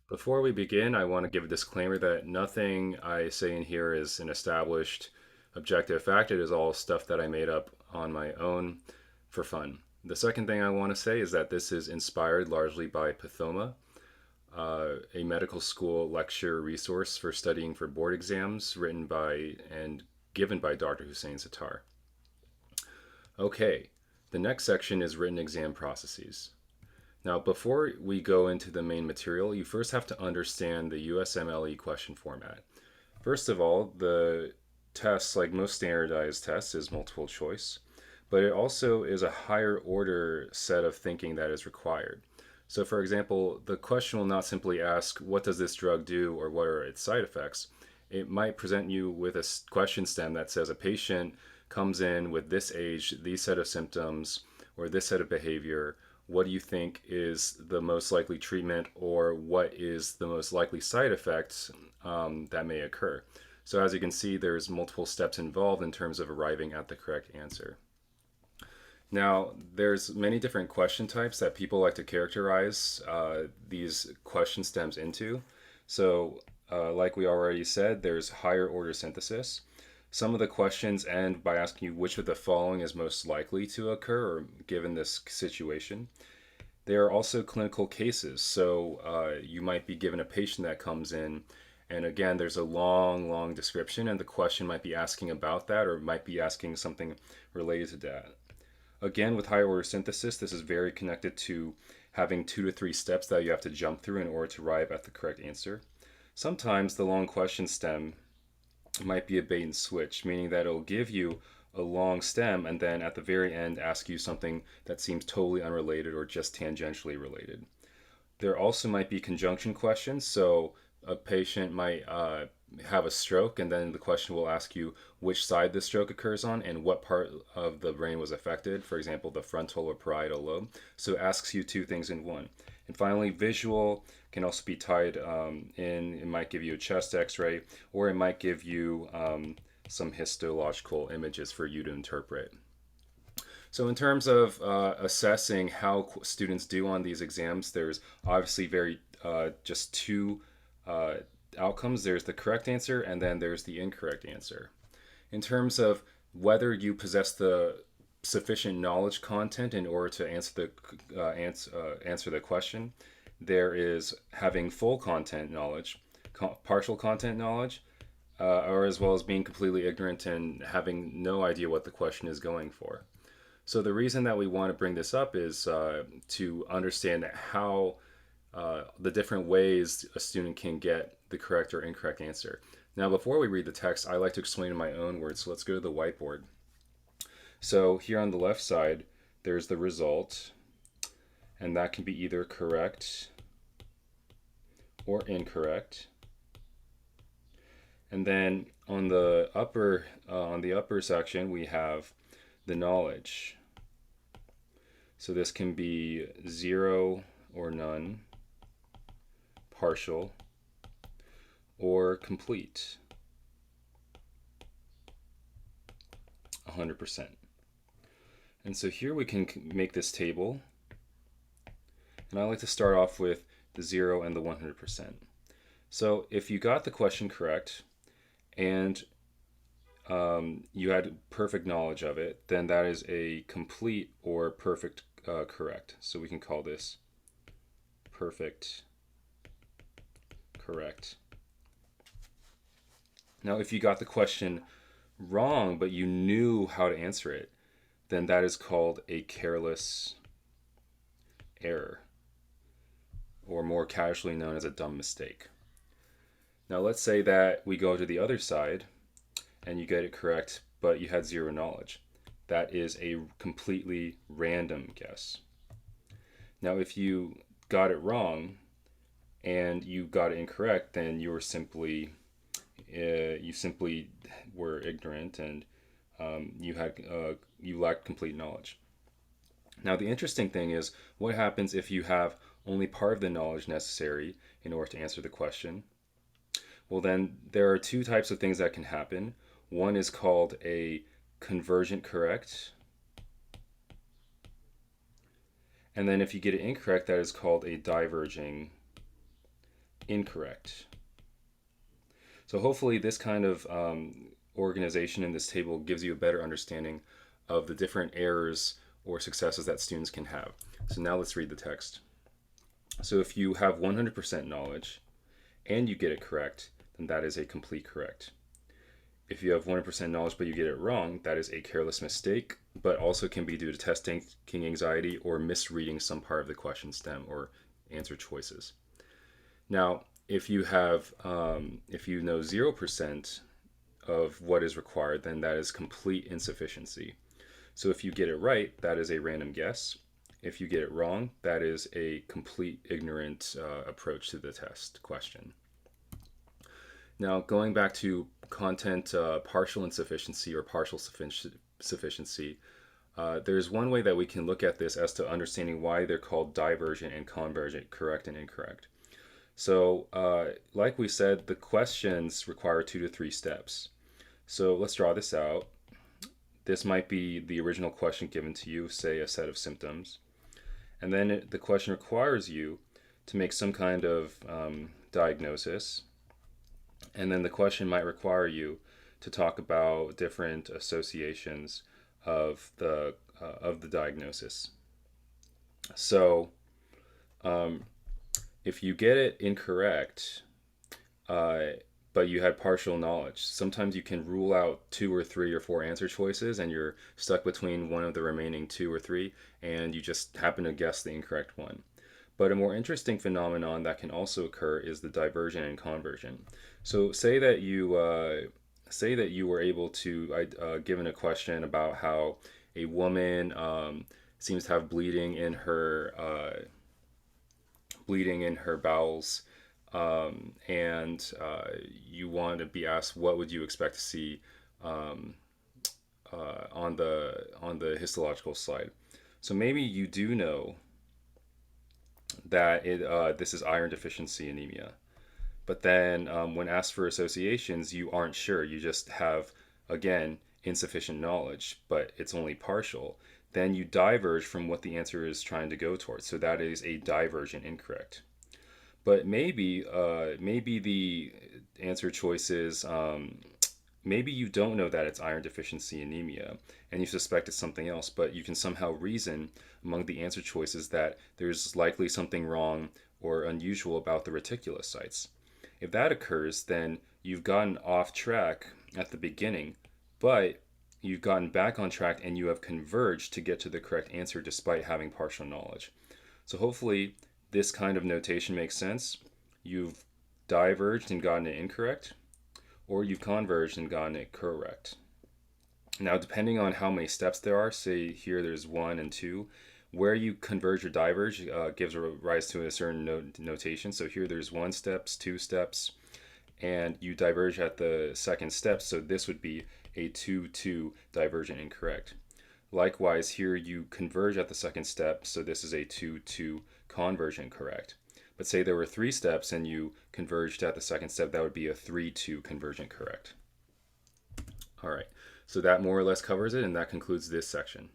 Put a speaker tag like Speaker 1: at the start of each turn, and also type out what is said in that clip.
Speaker 1: Before we begin, I want to give a disclaimer that nothing I say in here is an established objective fact. It is all stuff that I made up on my own for fun. The second thing I want to say is that this is inspired largely by Pathoma, a medical school lecture resource for studying for board exams written by and given by Dr. Hussein Sattar. Okay, the next section is written exam processes. Now, before we go into the main material, you first have to understand the USMLE question format. First of all, the test, like most standardized tests, is multiple choice, but it also is a higher order set of thinking that is required. So, for example, the question will not simply ask, what does this drug do or what are its side effects? It might present you with a question stem that says a patient comes in with this age, these set of symptoms, or this set of behavior. What do you think is the most likely treatment, or what is the most likely side effects that may occur? So as you can see, there's multiple steps involved in terms of arriving at the correct answer. Now, there's many different question types that people like to characterize these question stems into. So, like we already said, there's higher order synthesis. Some of the questions end by asking you which of the following is most likely to occur or given this situation. There are also clinical cases. So you might be given a patient that comes in, and again, there's a long, long description, and the question might be asking about that or might be asking something related to that. Again, with higher order synthesis, this is very connected to having 2 to 3 steps that you have to jump through in order to arrive at the correct answer. Sometimes the long question stem might be a bait and switch, meaning that it'll give you a long stem and then at the very end ask you something that seems totally unrelated or just tangentially related. There also might be conjunction questions. So a patient might have a stroke, and then the question will ask you which side the stroke occurs on and what part of the brain was affected, for example, the frontal or parietal lobe. So it asks you two things in one. And finally, visual can also be tied in. It might give you a chest x ray, or it might give you some histological images for you to interpret. So, in terms of assessing how students do on these exams, there's obviously very just two uh, outcomes. There's the correct answer, and then there's the incorrect answer. In terms of whether you possess the sufficient knowledge content in order to answer the question, there is having full content knowledge, partial content knowledge, or as well as being completely ignorant and having no idea what the question is going for. So the reason that we want to bring this up is to understand how the different ways a student can get the correct or incorrect answer. Now, before we read the text, I like to explain in my own words. So let's go to the whiteboard. So here on the left side, there's the result, and that can be either correct or incorrect. And then on the upper section, we have the knowledge. So this can be 0 or none, partial, or complete, 100%. And so here we can make this table. And I like to start off with the 0 and the 100%. So if you got the question correct and you had perfect knowledge of it, then that is a complete or perfect correct. So we can call this perfect correct. Now, if you got the question wrong, but you knew how to answer it, then that is called a careless error, or more casually known as a dumb mistake. Now, let's say that we go to the other side and you get it correct, but you had zero knowledge. That is a completely random guess. Now, if you got it wrong and you got it incorrect, then you simply were ignorant and you lacked complete knowledge. Now, the interesting thing is what happens if you have only part of the knowledge necessary in order to answer the question. Well, then there are two types of things that can happen. One is called a convergent correct. And then if you get it incorrect, that is called a diverging incorrect. So hopefully this kind of organization in this table gives you a better understanding of the different errors or successes that students can have. So now let's read the text. So if you have 100% knowledge and you get it correct, then that is a complete correct. If you have 100% knowledge but you get it wrong, that is a careless mistake, but also can be due to test taking anxiety or misreading some part of the question stem or answer choices. Now, if you have, if you know 0% of what is required, then that is complete insufficiency. So if you get it right, that is a random guess. If you get it wrong, that is a complete ignorant approach to the test question. Now, going back to content partial insufficiency or partial sufficiency, there's one way that we can look at this as to understanding why they're called divergent and convergent, correct and incorrect. So, like we said, the questions require 2 to 3 steps. So let's draw this out. This might be the original question given to you, say a set of symptoms. And then the question requires you to make some kind of diagnosis. And then the question might require you to talk about different associations of the diagnosis. So if you get it incorrect, but you had partial knowledge, sometimes you can rule out 2 or 3 or 4 answer choices and you're stuck between one of the remaining 2 or 3 and you just happen to guess the incorrect one. But a more interesting phenomenon that can also occur is the divergent and convergent. So say that you were able to given a question about how a woman seems to have bleeding in her bowels, and you want to be asked what would you expect to see on the histological slide. So maybe you do know that this is iron deficiency anemia, but then when asked for associations, you aren't sure. You just have, again, insufficient knowledge, but it's only partial. Then you diverge from what the answer is trying to go towards. So that is a divergent incorrect. But maybe the answer choices, maybe you don't know that it's iron deficiency anemia and you suspect it's something else, but you can somehow reason among the answer choices that there's likely something wrong or unusual about the reticulocytes. If that occurs, then you've gotten off track at the beginning, but you've gotten back on track and you have converged to get to the correct answer despite having partial knowledge. So hopefully this kind of notation makes sense. You've diverged and gotten it incorrect, or you've converged and gotten it correct. Now, depending on how many steps there are, say here there's 1 and 2, where you converge or diverge gives rise to a certain notation. So here there's 1 step, 2 steps, and you diverge at the second step. So this would be a 2-2 divergent incorrect. Likewise, here you converge at the second step. So this is a 2-2 convergent correct. But say there were 3 steps and you converged at the second step, that would be a 3-2 convergent correct. All right, so that more or less covers it, and that concludes this section.